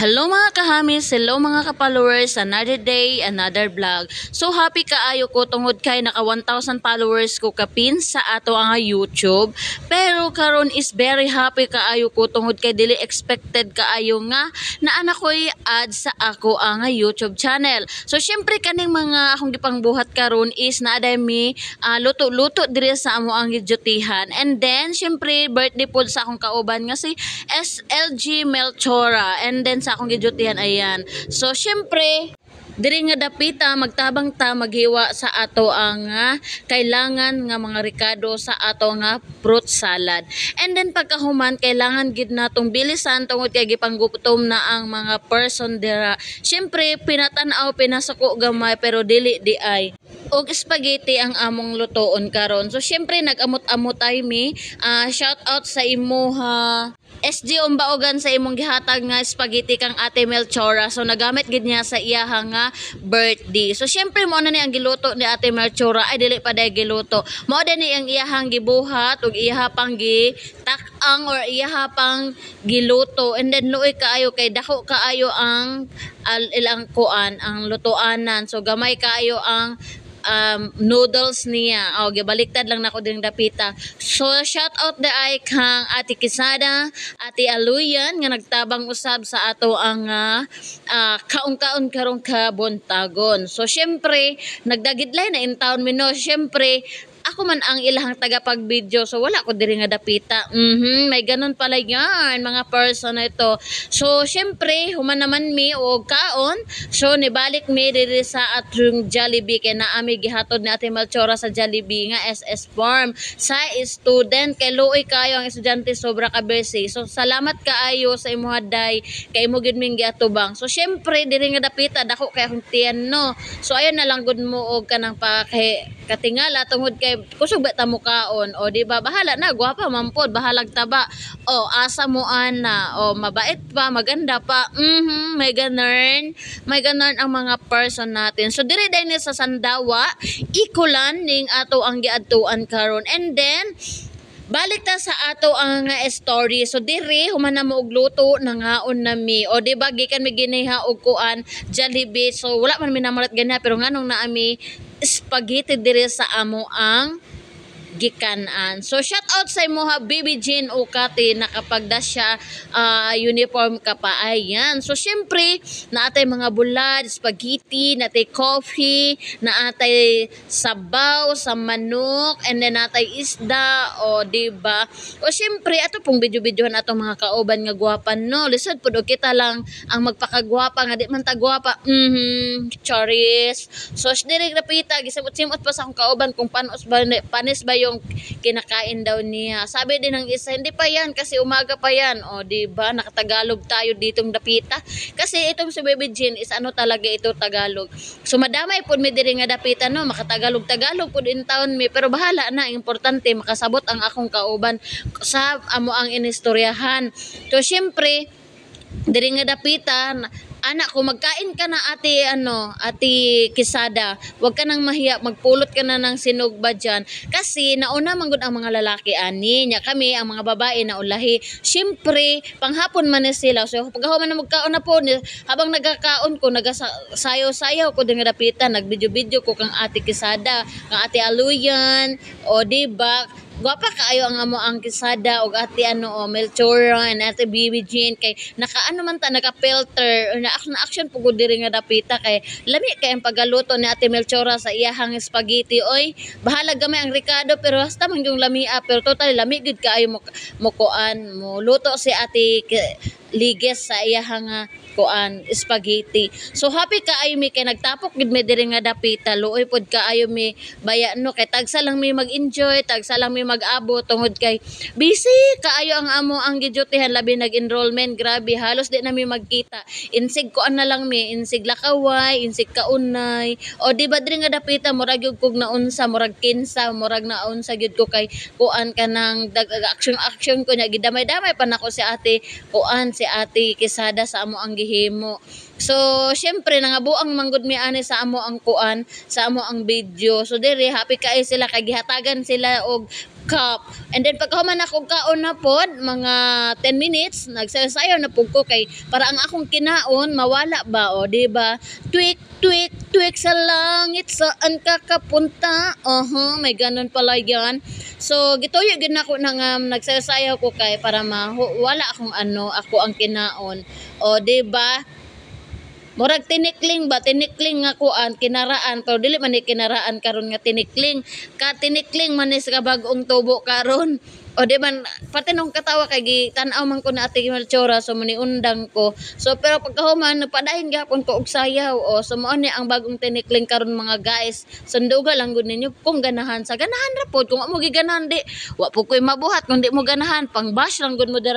Hello mga kahamis, hello mga ka-followers, another day, another vlog. So happy kaayo ko tungod kay naka 1,000 followers ko kapin sa ato ang YouTube. Pero karon is very happy kaayo ko tungod kay dili expected kaayo nga na anak ko'y add sa ako ang YouTube channel. So syempre kaning mga akong gipangbuhat karon is naaday mi luto-luto diri sa amo ang gidutihan. And then syempre birthday po sa akong kauban nga si SLG Melchora. And then sa akong gidutihan ayan. So syempre diri nga dapita magtabang ta maghiwa sa ato ang kailangan nga mga rikado sa ato nga fruit salad. And then pagkahuman kailangan gid natong bilisan tungod kay gipanggutom na ang mga person dira. Syempre pinatan-aw pinasuko gamay pero dili di ay og spaghetti ang among lutoon karon. So syempre nag-amot-amot ay mi. Shout out sa imo ha. SG umbaogan sa imong gihatag nga spaghetti kang Ate Melchora. So nagamit gid niya sa iyaha nga birthday. So syempre mo na ni ang giluto ni Ate Melchora ay dili pa day giluto. Mao ni ang iyahang gibuhat ug iyaha pang gitak-ang or iyaha pang giluto. And then luoy kaayo kay dako kaayo ang ilang kuan ang lutoanan. So gamay kaayo ang noodles niya. O, gibaliktad lang nako din dapita. So, shout out the ay kang Ate Kisada, Ate Aluyan, nga nagtabang usab sa ato ang kaon-kaon karong kabuntagon. So, syempre, nagdagidlay na in town mino. Syempre, ako man ang ilahang tagapag-video. So, wala ko diri nga dapita. May ganun pala yan, mga person na ito. So, syempre, human naman mi o kaon. So, nibalik mi diri sa atrong Jollibee. Kaya naami gihatod ni Ate Melchora sa Jollibee nga SS Farm. Sa student, kay luoy kayo ang estudyante sobra kabesi. So, salamat kaayo sa imuhaday. Kay mo gid ming giatubang. So, syempre, diri nga dapita, dako kay akong tiyan, no? So, ayun na lang gud mo og kanang katingala tungod kay kusog ba ta mo kaon o di ba bahala na gwapa man pod bahalag taba o asa mo ana o mabait pa maganda pa may ganern ang mga person natin. So diri din sa Sandawa ikulan ning ato ang giadtuan karon. And then balik ta sa ato ang story. So diri human na mo og luto nangaon na mi. O di ba gikan mi giniha og kuan Jollibee. So wala man mi namarat ganiha pero nganong naami spaghetti diri sa amo ang gikanan. So shout out sa imo ha Baby Jean o Kati nakapagda siya uniform ka pa ayan. So syempre naatay mga bulad, spaghetti, naatay coffee, naatay sabaw sa manok, and then naatay isda o diba. O syempre ato pong video-videohan atong mga kauban nga gwapan no. Lisod pud og kita lang ang magpakagwapa nga di man ta gwapa. Charis. So diri napita gisabot-simot pa sa akong kauban kung panis ba yung kinakain daw niya. Sabi din ng isa, hindi pa yan kasi umaga pa yan. O, diba? Nakatagalog tayo ditong dapita. Kasi itong si Baby Jean is ano talaga ito Tagalog. So, madamay po mi diri nga dapita, no? Makatagalog-tagalog po din taon mi. Pero bahala na. Importante, makasabot ang akong kauban sa amo ang inistoryahan. So, syempre, diri nga dapita, anak ko magkain ka na ate Kisada, wag ka nang mahiya, magpulot ka na ng sinugba dyan kasi nauna man gud ang mga lalaki ani nya kami ang mga babae na ulahi. Syempre panghapon man ni sila, so pagkahuman na magkaon na po habang nagkakaon ko nagasayaw-sayaw ko din nga dapitan, nagvideo-video ko kang Ate Kisada, kang Ate Aluyan o diba gwapa kaayo ang amo ang Kisada og Ate Melchora and Ate Baby Jean kay nakaano man ta naka-filter na action pugod diri nga dapita kay lami kay ang pagaluto ni Ate Melchora sa iyahang spaghetti oy bahala gamay ang Ricardo pero hasta man yung lamia pero totally lami gud kaayo mo kuan mo luto si Ate Liges sa iyahang kuan spaghetti. So happy kaayo mi kay nagtapok gid mi diri nga dapita luoy pod kaayo mi baya no kay tagsa lang mi mag-enjoy, tagsa lang mi mag-abot tungod kay busy kaayo ang amo ang gidutihan labi nag-enrollment grabe halos di na mi magkita. Insig kuan na lang mi, insig lakaway, insig kaunay. O di ba diri nga dapita murag gyud kog naunsa, murag kinsa, murag naunsa gyud ko kay kuan ka nang action ko nya gidamay-damay pa nako si Ate kuan si Ate Kisada sa amo ang gihimo. So, syempre nangabuang manggod mi ani sa amo ang kuan, sa amo ang video. So diri happy kay sila kay gihatagan sila og cup. And then pagkahuman ako kaon na pod, mga 10 minutes, nagsasayaw na pug ko kay para ang akong kinaon mawala ba o di ba? Tweak, tweak, tweak sa langit saan ka kapunta? May ganun pala yan. So gituyo gid nako nang nagsasayaw ko kay para wala akong ako ang kinaon. O di ba? Murag tinikling ba, tinikling nga kuan kinaraan pero dili man ni kinaraan karon nga tinikling. Ka tinikling man ni sa bagong tubo karon. O di man pati nung katawa kay tan-aw man ko na ati Melchora so undang ko. So pero pagkahuman nagpadahin gyapon ko og sayaw o so mao ni ang bagong tinikling karon mga guys. Sunduga lang gud ninyo kung ganahan sa ganahan ra pod kung amo giganahan di wa po koy mabuhat kung di mo ganahan pang bash lang gud mo dira.